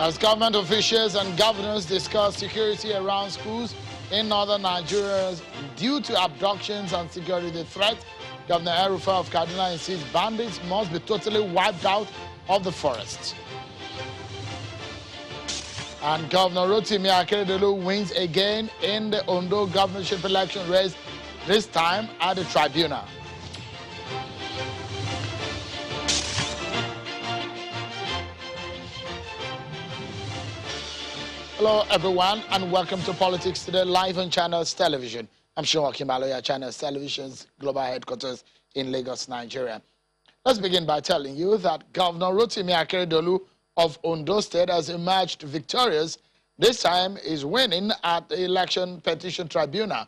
As government officials and governors discuss security around schools in northern Nigeria due to abductions and security threats, Governor El-Rufai of Kaduna insists bandits must be totally wiped out of the forests. And Governor Rotimi Akeredolu wins again in the Ondo governorship election race, this time at the tribunal. Hello, everyone, and welcome to Politics Today, live on Channels Television. I'm Sean Kimaloya, Channels Television's global headquarters in Lagos, Nigeria. Let's begin by telling you that Governor Rotimi Akeredolu of Ondo State has emerged victorious. This time is winning at the Election Petition Tribunal.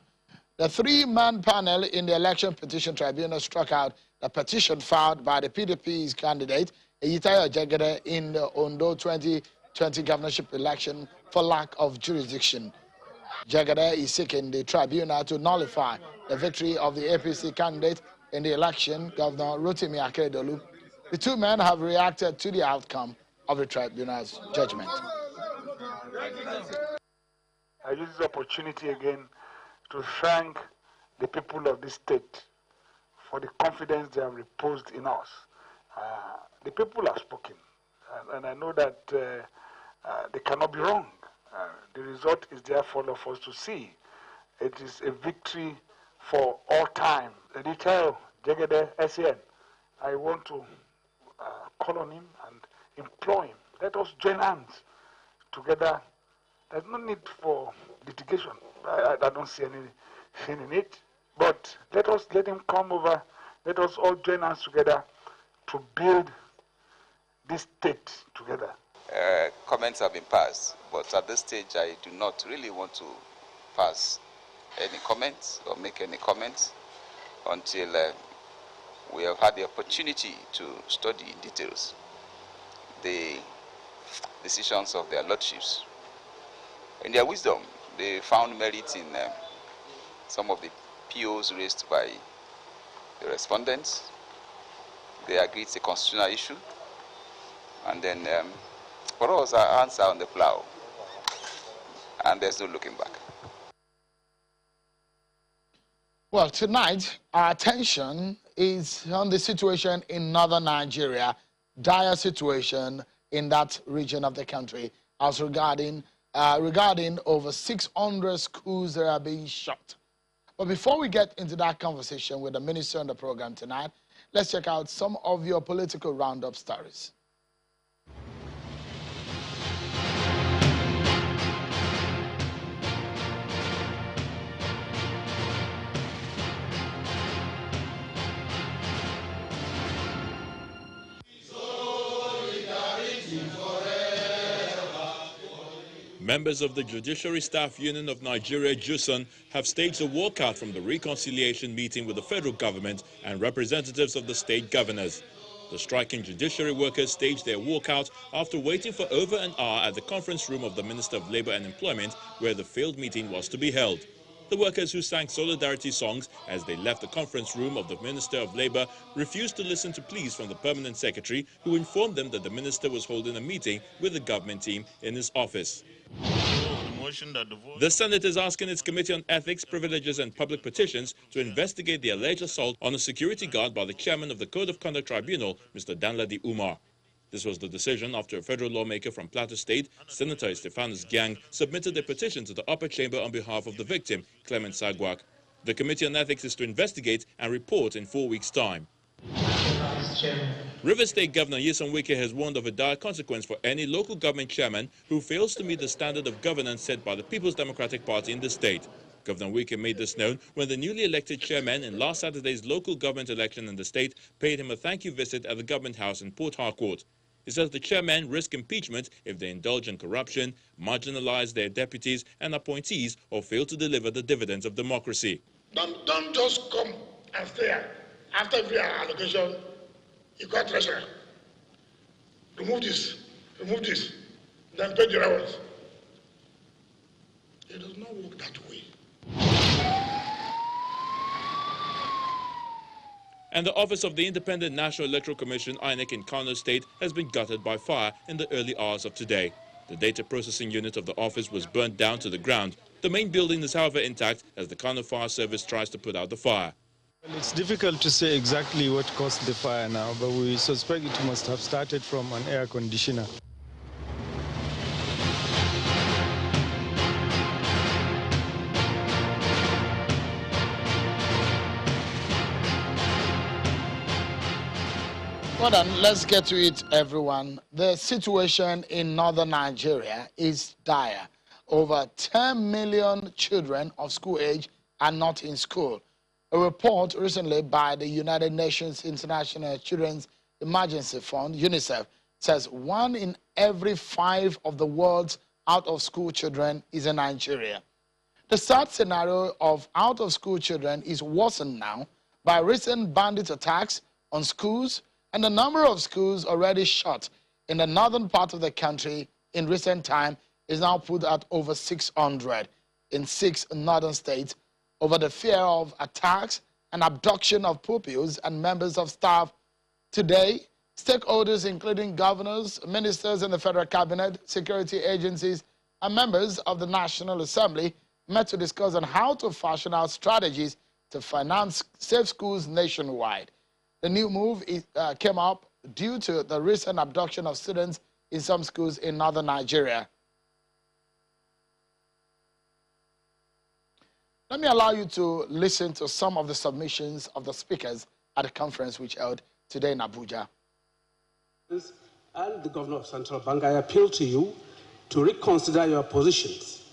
The three-man panel in the Election Petition Tribunal struck out the petition filed by the PDP's candidate, Eyitayo Jegede, in the Ondo 2020 governorship election for lack of jurisdiction. Jegede is seeking the tribunal to nullify the victory of the APC candidate in the election, Governor Rotimi Akeredolu. The two men have reacted to the outcome of the tribunal's judgment. I use this opportunity again to thank the people of this state for the confidence they have reposed in us. The people have spoken, and I know that they cannot be wrong. The result is there for all of us to see. It is a victory for all time. Eyitayo Jegede SAN, I want to call on him and implore him. Let us join hands together. There's no need for litigation. I don't see anything in it. But let him come over. Let us all join hands together to build this state together. Comments have been passed, but at this stage I do not really want to pass any comments or make any comments until we have had the opportunity to study in details the decisions of their lordships. In their wisdom, they found merit in some of the POs raised by the respondents. They agreed it's a constitutional issue, and then for us, our hands are on the plow, and there's no looking back. Well, tonight, our attention is on the situation in northern Nigeria, dire situation in that region of the country, as regarding over 600 schools that are being shut. But before we get into that conversation with the minister on the program tonight, let's check out some of your political roundup stories. Members of the Judiciary Staff Union of Nigeria, JUSUN, have staged a walkout from the reconciliation meeting with the federal government and representatives of the state governors. The striking judiciary workers staged their walkout after waiting for over an hour at the conference room of the Minister of Labour and Employment, where the failed meeting was to be held. The workers, who sang solidarity songs as they left the conference room of the Minister of Labour, refused to listen to pleas from the Permanent Secretary, who informed them that the minister was holding a meeting with the government team in his office. The Senate is asking its Committee on Ethics, Privileges and Public Petitions to investigate the alleged assault on a security guard by the chairman of the Code of Conduct Tribunal, Mr. Danladi Umar. This was the decision after a federal lawmaker from Plateau State, Senator Stephanus Gyang, submitted a petition to the upper chamber on behalf of the victim, Clement Sagwak. The Committee on Ethics is to investigate and report in 4 weeks' time. Rivers State Governor Nyesom Wike has warned of a dire consequence for any local government chairman who fails to meet the standard of governance set by the People's Democratic Party in the state. Governor Wike made this known when the newly elected chairman in last Saturday's local government election in the state paid him a thank-you visit at the government house in Port Harcourt. He says the chairmen risk impeachment if they indulge in corruption, marginalize their deputies and appointees, or fail to deliver the dividends of democracy. Don't just come and stay after every allocation. You got treasurer. Remove this, then pay the ones. It does not work that way. And the office of the Independent National Electoral Commission, INEC, in Kano State has been gutted by fire in the early hours of today. The data processing unit of the office was burnt down to the ground. The main building is, however, intact as the Kano Fire Service tries to put out the fire. Well, it's difficult to say exactly what caused the fire now, but we suspect it must have started from an air conditioner. Well then, let's get to it, everyone. The situation in northern Nigeria is dire. Over 10 million children of school age are not in school. A report recently by the United Nations International Children's Emergency Fund, UNICEF, says 1 in every 5 of the world's out-of-school children is in Nigeria. The sad scenario of out-of-school children is worsened now by recent bandit attacks on schools, and the number of schools already shut in the northern part of the country in recent time is now put at over 600 in 6 northern states over the fear of attacks and abduction of pupils and members of staff. Today, stakeholders including governors, ministers in the federal cabinet, security agencies, and members of the National Assembly met to discuss on how to fashion out strategies to finance safe schools nationwide. The new move came up due to the recent abduction of students in some schools in northern Nigeria. Let me allow you to listen to some of the submissions of the speakers at the conference which held today in Abuja. And the Governor of Central Bank, I appeal to you to reconsider your positions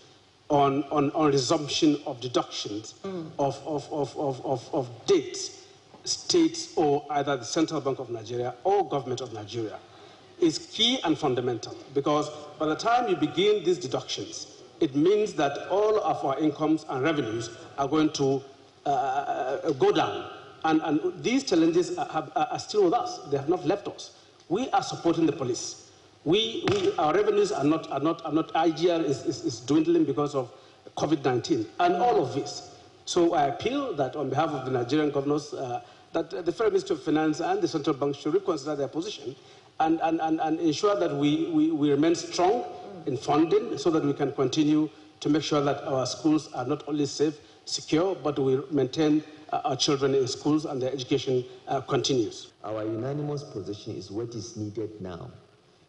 on resumption of deductions of debt, states or either the Central Bank of Nigeria or Government of Nigeria is key and fundamental, because by the time you begin these deductions, it means that all of our incomes and revenues are going to go down. And these challenges are still with us. They have not left us. We are supporting the police. Our revenues are not IGR is dwindling because of COVID-19 and all of this. So I appeal that on behalf of the Nigerian governors, that the Federal Ministry of Finance and the Central Bank should reconsider their position and ensure that we remain strong in funding so that we can continue to make sure that our schools are not only safe, secure, but we maintain our children in schools and their education continues. Our unanimous position is what is needed now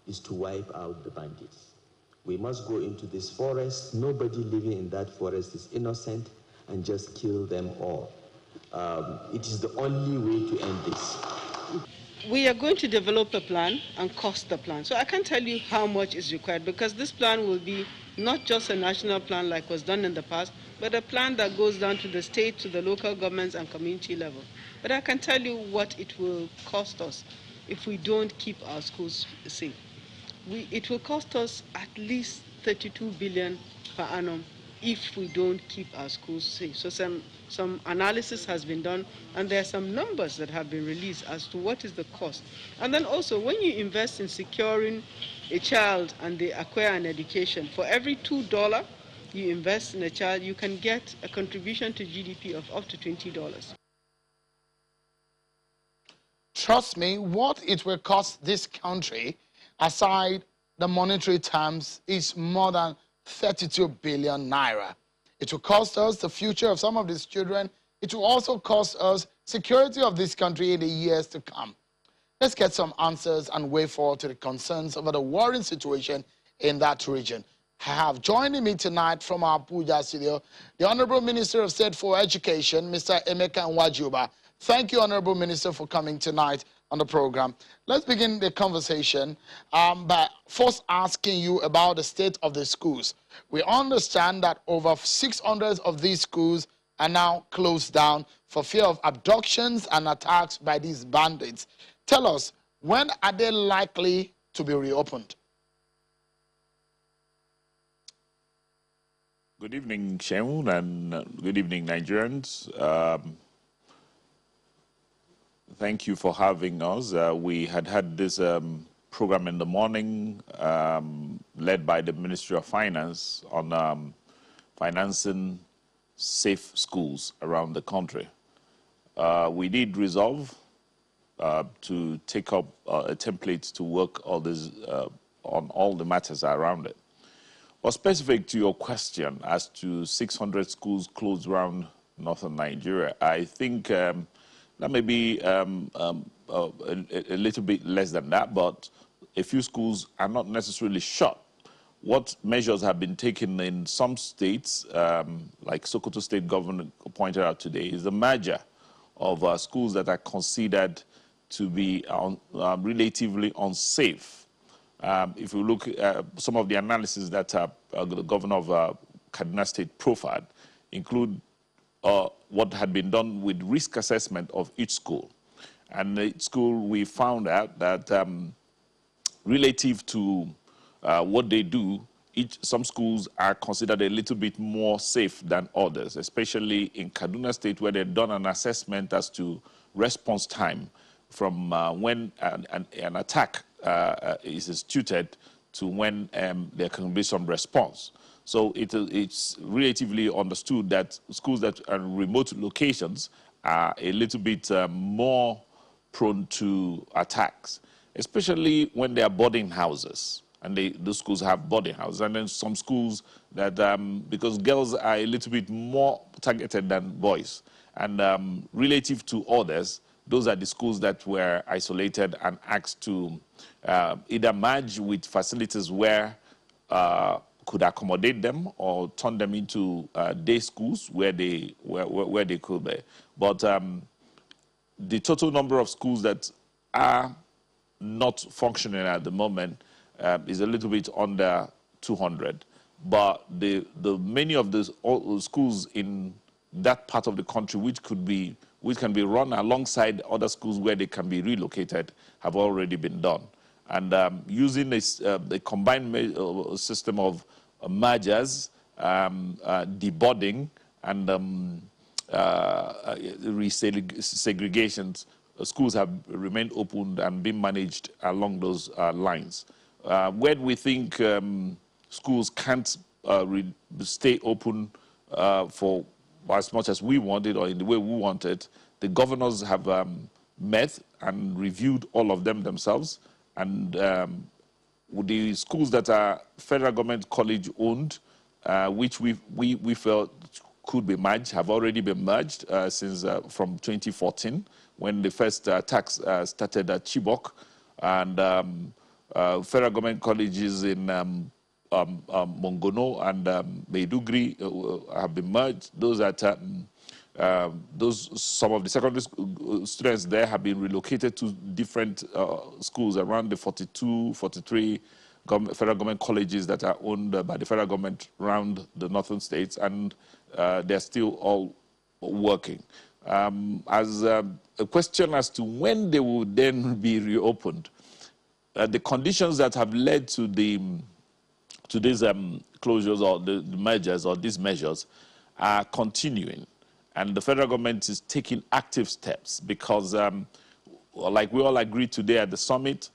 is to wipe out the bandits. We must go into this forest. Nobody living in that forest is innocent, and just kill them all. It is the only way to end this. We are going to develop a plan and cost the plan. So I can't tell you how much is required, because this plan will be not just a national plan like was done in the past, but a plan that goes down to the state, to the local governments and community level. But I can tell you what it will cost us if we don't keep our schools safe. It will cost us at least 32 billion per annum if we don't keep our schools safe. So some analysis has been done, and there are some numbers that have been released as to what is the cost. And then also, when you invest in securing a child and they acquire an education, for every $2 you invest in a child, you can get a contribution to GDP of up to $20. Trust me, what it will cost this country, aside the monetary terms, is more than 32 billion naira. It will cost us the future of some of these children. It will also cost us security of this country in the years to come. Let's get some answers and way forward to the concerns over the worrying situation in that region. I have joining me tonight from our Abuja studio the Honorable Minister of State for Education, Mr. Emeka Nwajuba. Thank you, Honorable Minister, for coming tonight on the program. Let's begin the conversation by first asking you about the state of the schools. We understand that over 600 of these schools are now closed down for fear of abductions and attacks by these bandits. Tell us, when are they likely to be reopened? Good evening, Shemun, and good evening, Nigerians. Thank you for having us. We had this program in the morning led by the Ministry of Finance on financing safe schools around the country. We did resolve to take up a template to work all this, on all the matters around it. Well, specific to your question as to 600 schools closed around northern Nigeria, I think that may be a little bit less than that, but a few schools are not necessarily shut. What measures have been taken in some states, like Sokoto State Government pointed out today, is the merger of schools that are considered to be relatively unsafe. If you look at some of the analysis that the governor of Kaduna State profiled, include what had been done with risk assessment of each school. And each school, we found out that relative to what they do, some schools are considered a little bit more safe than others, especially in Kaduna State, where they've done an assessment as to response time from when an attack is instituted to when there can be some response. So it's relatively understood that schools that are in remote locations are a little bit more prone to attacks, especially when they are boarding houses. And those schools have boarding houses. And then some schools that, because girls are a little bit more targeted than boys. And relative to others, those are the schools that were isolated and asked to either merge with facilities where could accommodate them or turn them into day schools where they could be. But the total number of schools that are not functioning at the moment is a little bit under 200. But the many of those schools in that part of the country which can be run alongside other schools where they can be relocated have already been done. And using the combined system of mergers, deboarding, and resegregations, schools have remained open and been managed along those lines. Where we think schools can't stay open for as much as we want it or in the way we want it, the governors have met and reviewed all of them themselves. And with the schools that are federal government college owned, which we felt could be merged, have already been merged since from 2014, when the first attacks started at Chibok. And federal government colleges in Mongono and Maiduguri have been merged. Those that some of the secondary students there have been relocated to different schools around the 42, 43 federal government colleges that are owned by the federal government around the northern states, and they're still all working. As a question as to when they will then be reopened, the conditions that have led to these closures or the mergers or these measures are continuing. And the federal government is taking active steps because, like we all agreed today at the summit,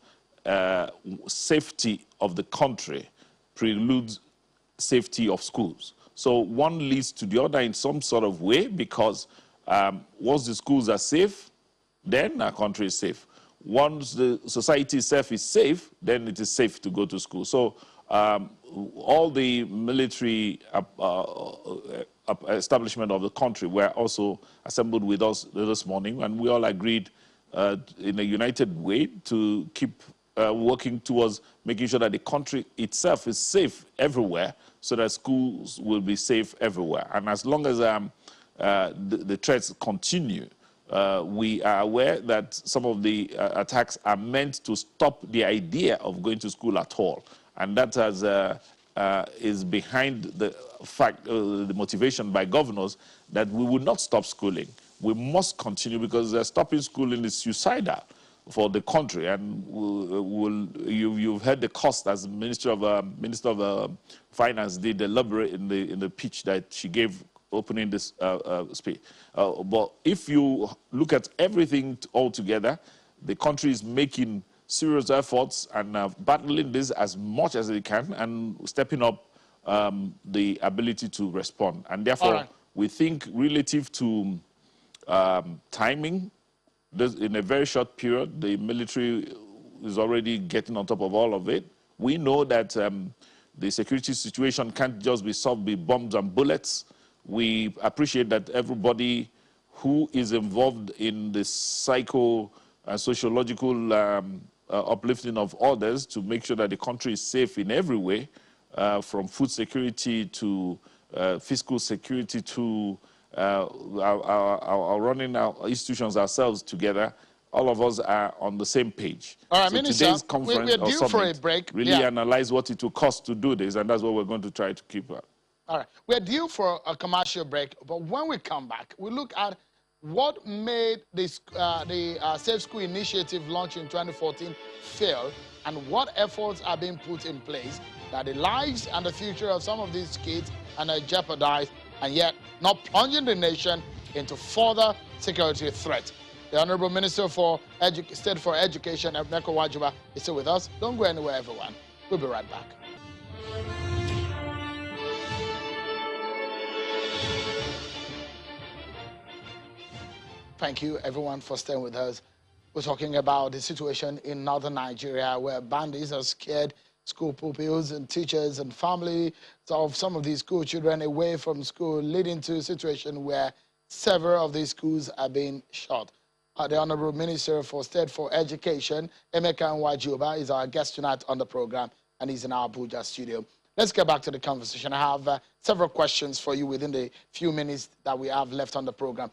safety of the country preludes safety of schools. So one leads to the other in some sort of way because once the schools are safe, then our country is safe. Once the society itself is safe, then it is safe to go to school. So all the military establishment of the country were also assembled with us this morning, and we all agreed in a united way to keep working towards making sure that the country itself is safe everywhere so that schools will be safe everywhere. And as long as the threats continue, we are aware that some of the attacks are meant to stop the idea of going to school at all. And that is behind the fact, the motivation by governors that we will not stop schooling. We must continue because stopping schooling is suicidal for the country. And you've heard the cost, as Minister of Finance did elaborate in the pitch that she gave opening this speech. But if you look at everything all together, the country is making serious efforts and battling this as much as they can and stepping up the ability to respond. And therefore, we think relative to timing, in a very short period, the military is already getting on top of all of it. We know that The security situation can't just be solved with bombs and bullets. We appreciate that everybody who is involved in the psycho and sociological uplifting of others to make sure that the country is safe in every way, from food security to fiscal security to our running our institutions ourselves together. All of us are on the same page. All right, so Minister, today's conference we're due for a break. Really analyze what it will cost to do this, and that's what we're going to try to keep up. All right, we're due for a commercial break, but when we come back, we look at what made this, the Safe School Initiative launched in 2014 fail, and what efforts are being put in place that the lives and the future of some of these kids are jeopardized, and yet not plunging the nation into further security threats. The Honorable Minister for State for Education, Emeka Nwajuba, is still with us. Don't go anywhere, everyone. We'll be right back. Thank you, everyone, for staying with us. We're talking about the situation in northern Nigeria, where bandits have scared school pupils and teachers and families of some of these school children away from school, leading to a situation where several of these schools are being shut. The Honorable Minister for State for Education, Emeka Nwajuba, is our guest tonight on the program, and he's in our Abuja studio. Let's get back to the conversation. I have several questions for you within the few minutes that we have left on the program.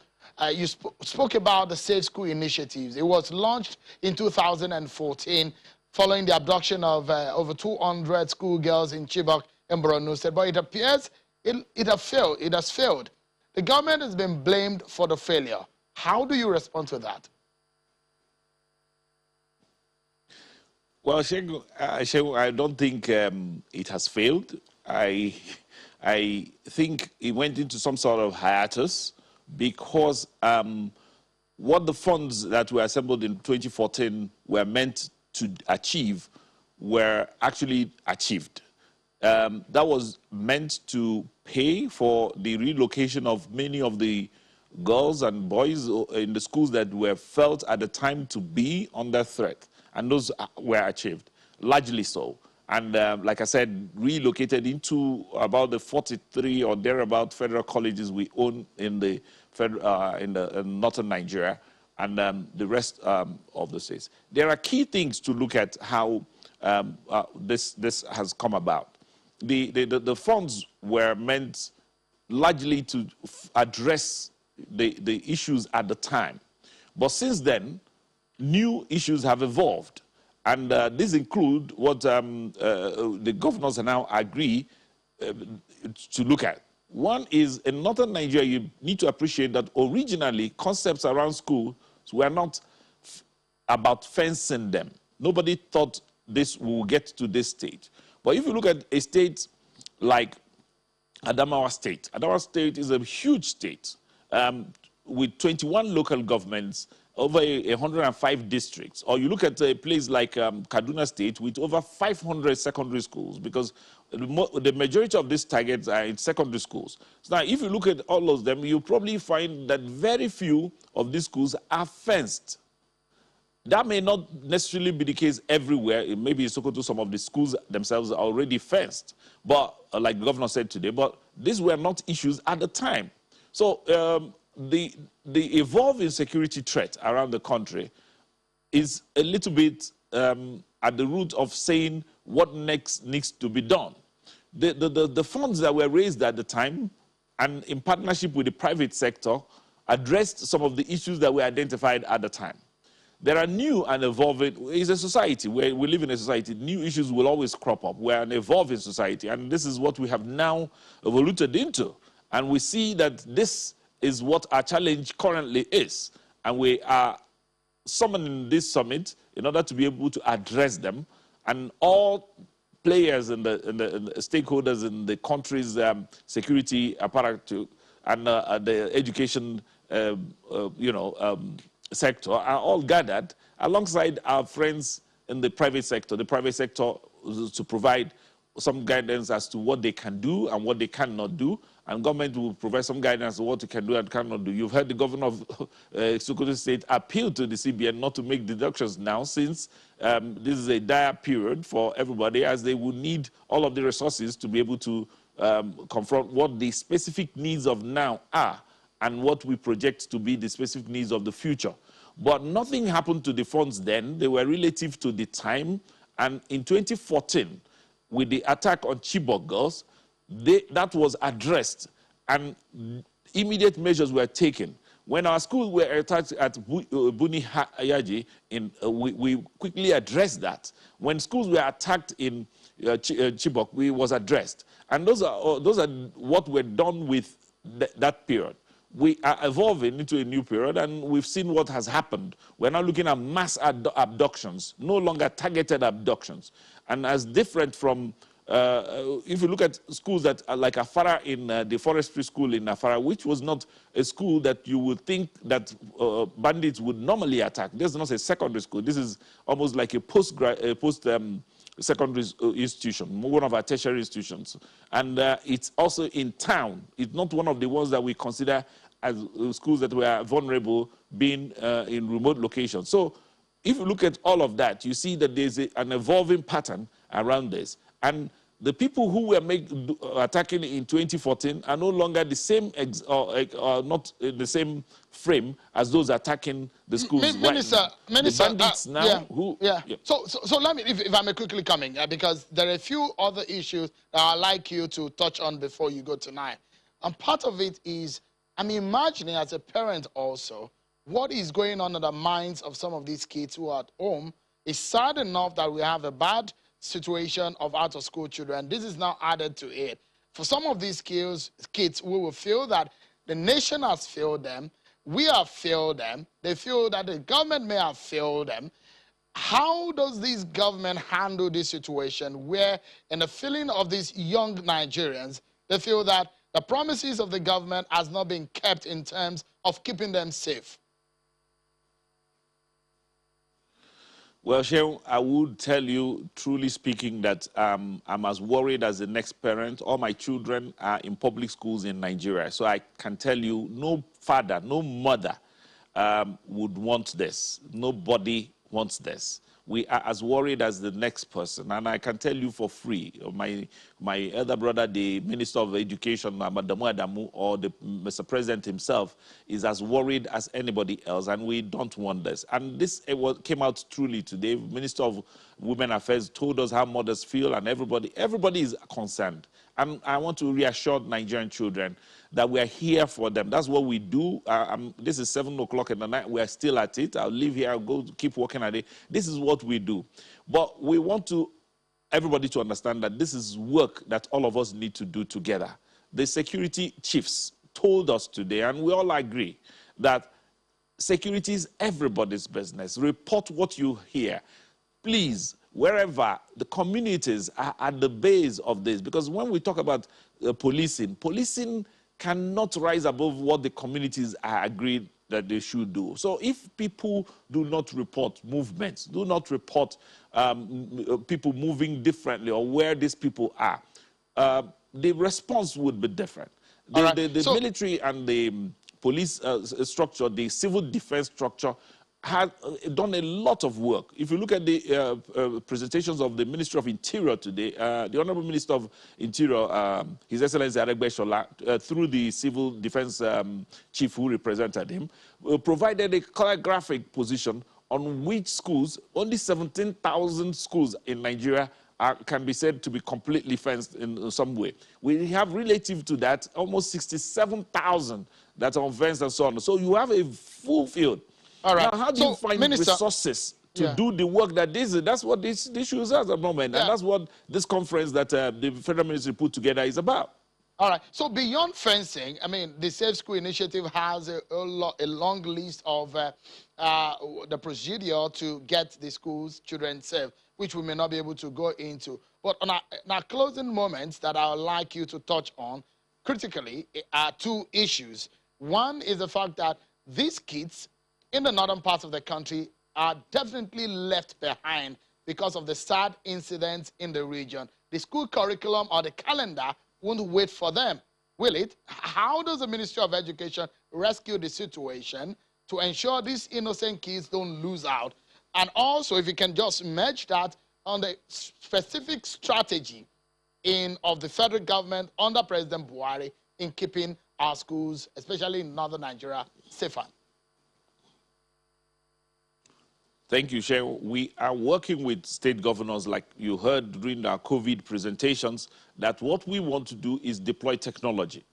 You spoke about the Safe School Initiatives. It was launched in 2014 following the abduction of over 200 schoolgirls in Chibok and Borno State, but it appears it has failed. The government has been blamed for the failure. How do you respond to that? Well, Shegun, I don't think it has failed. I think it went into some sort of hiatus because what the funds that were assembled in 2014 were meant to achieve were actually achieved. That was meant to pay for the relocation of many of the girls and boys in the schools that were felt at the time to be under threat. And those were achieved, largely so. And like I said, relocated into about the 43 or thereabout federal colleges we own in the northern Nigeria and the rest of the states. There are key things to look at how this has come about. The funds were meant largely to address the issues at the time. But since then, new issues have evolved. And these include what the governors now agree to look at. One is, in northern Nigeria, you need to appreciate that originally concepts around schools were not about fencing them. Nobody thought this will get to this stage. But if you look at a state like Adamawa State, Adamawa State is a huge state with 21 local governments, over 105 districts. Or you look at a place like Kaduna State with over 500 secondary schools, because the majority of these targets are in secondary schools. So now, if you look at all of them, you probably find that very few of these schools are fenced. That may not necessarily be the case everywhere. It may be in Sokoto, some of the schools themselves are already fenced, but like the governor said today, but these were not issues at the time. So the evolving security threat around the country is a little bit at the root of saying what next needs to be done. The funds that were raised at the time and in partnership with the private sector addressed some of the issues that were identified at the time. There are new and evolving, it's a society where we live in a society, new issues will always crop up. We're an evolving society, and this is what we have now evoluted into. And we see that this is what our challenge currently is. And we are summoning this summit in order to be able to address them. And all players and the stakeholders in the country's security apparatus and the education sector are all gathered alongside our friends in the private sector. The private sector to provide some guidance as to what they can do and what they cannot do, and government will provide some guidance on what you can do and cannot do. You've heard the governor of Sokoto State appeal to the CBN not to make deductions now, since this is a dire period for everybody, as they will need all of the resources to be able to confront what the specific needs of now are and what we project to be the specific needs of the future. But nothing happened to the funds then. They were relative to the time. And in 2014, with the attack on Chibok girls, that was addressed and immediate measures were taken. When our schools were attacked at Buni Yaji, we quickly addressed that. When schools were attacked in Chibok, we was addressed. And those are what were done with that period. We are evolving into a new period, and we've seen what has happened. We're now looking at mass abductions, no longer targeted abductions. And as different from, if you look at schools that are like Afara in the forestry school in Afara, which was not a school that you would think that bandits would normally attack. This is not a secondary school. This is almost like a post-secondary institution, one of our tertiary institutions. And it's also in town. It's not one of the ones that we consider as schools that were vulnerable, being in remote locations. So if you look at all of that, you see that there's an evolving pattern around this. And the people who were attacking in 2014 are no longer the same, not in the same frame as those attacking the schools. Minister, the bandits now So let me, if I may quickly come in, because there are a few other issues that I'd like you to touch on before you go tonight. And part of it is, I'm imagining as a parent also, what is going on in the minds of some of these kids who are at home. It's sad enough that we have a bad situation of out-of-school children. This is now added to it. For some of these kids, we will feel that the nation has failed them, we have failed them, they feel that the government may have failed them. How does this government handle this situation where, in the feeling of these young Nigerians, they feel that the promises of the government has not been kept in terms of keeping them safe? Well, Shehu, I would tell you, truly speaking, that I'm as worried as the next parent. All my children are in public schools in Nigeria. So I can tell you, no father, no mother would want this. Nobody wants this. We are as worried as the next person. And I can tell you for free, my elder brother, the Minister of Education, Madamu Adamu, or the Mr. President himself, is as worried as anybody else. And we don't want this. And this came out truly today. Minister of Women Affairs told us how mothers feel, and everybody is concerned. And I want to reassure Nigerian children that we are here for them. That's what we do. This is 7 o'clock in the night. We are still at it. I'll leave here. I'll go keep working at it. This is what we do. But we want everybody to understand that this is work that all of us need to do together. The security chiefs told us today, and we all agree, that security is everybody's business. Report what you hear. Please, wherever the communities are at the base of this, because when we talk about policing cannot rise above what the communities are agreed that they should do. So if people do not report movements, do not report people moving differently or where these people are, the response would be different. The military and the police structure, the civil defense structure, has done a lot of work. If you look at the presentations of the Ministry of Interior today, the Honorable Minister of Interior, His Excellency Aregbe Shola, through the Civil Defense Chief who represented him, provided a calligraphic position on which schools, only 17,000 schools in Nigeria can be said to be completely fenced in some way. We have relative to that almost 67,000 that are fenced and so on. So you have a full field. All right. Now, how do you find resources to do the work that that's what this issue is at the moment, and that's what this conference that the Federal Ministry put together is about. All right. So beyond fencing, I mean, the Safe School Initiative has a long list of the procedure to get the schools children safe, which we may not be able to go into. But on our closing moments that I would like you to touch on, critically, are two issues. One is the fact that these kids in the northern parts of the country are definitely left behind because of the sad incidents in the region. The school curriculum or the calendar won't wait for them. Will it? How does the Ministry of Education rescue the situation to ensure these innocent kids don't lose out? And also, if you can just merge that on the specific strategy of the federal government under President Buhari in keeping our schools, especially in northern Nigeria, safer. Thank you, Chair. We are working with state governors, like you heard during our COVID presentations, that what we want to do is deploy technology.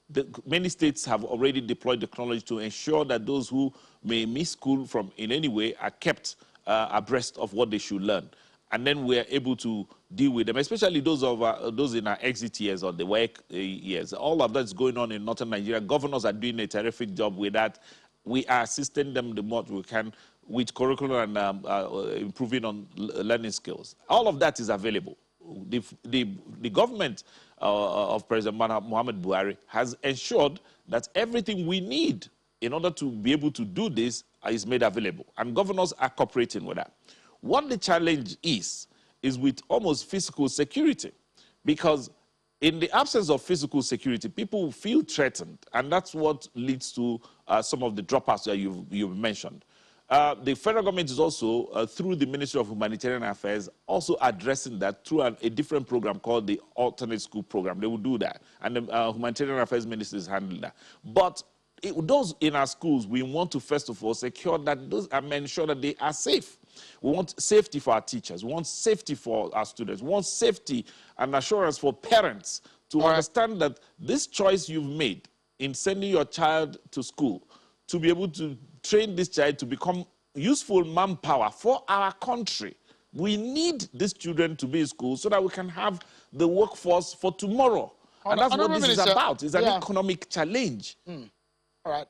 Many states have already deployed technology to ensure that those who may miss school from in any way are kept abreast of what they should learn. And then we're able to deal with them, especially those in our exit years or the work years. All of that's going on in northern Nigeria. Governors are doing a terrific job with that. We are assisting them the more we can with curriculum and improving on learning skills. All of that is available. The government of President Muhammad Buhari has ensured that everything we need in order to be able to do this is made available. And governors are cooperating with that. What the challenge is with almost physical security, because in the absence of physical security, people feel threatened, and that's what leads to some of the dropouts that you've mentioned. The federal government is also, through the Ministry of Humanitarian Affairs, also addressing that through a different program called the Alternate School Program. They will do that, and the Humanitarian Affairs Ministry is handling that. But those in our schools, we want to first of all secure that those and ensure that they are safe. We want safety for our teachers. We want safety for our students. We want safety and assurance for parents to understand that this choice you've made in sending your child to school, to be able to train this child to become useful manpower for our country. We need these children to be in school so that we can have the workforce for tomorrow. And that's what this is about. It's an economic challenge. All right.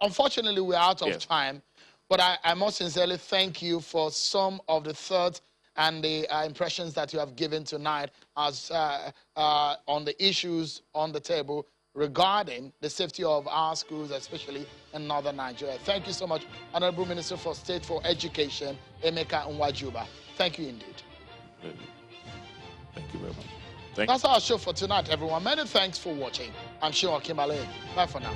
Unfortunately, we're out of time. But I must sincerely thank you for some of the thoughts and the impressions that you have given tonight as on the issues on the table regarding the safety of our schools, especially in northern Nigeria. Thank you so much, Honorable Minister for State for Education, Emeka Nwajuba. Thank you indeed. Thank you very much. That's our show for tonight, everyone. Many thanks for watching. I'm Seun Okinbaloye. Bye for now.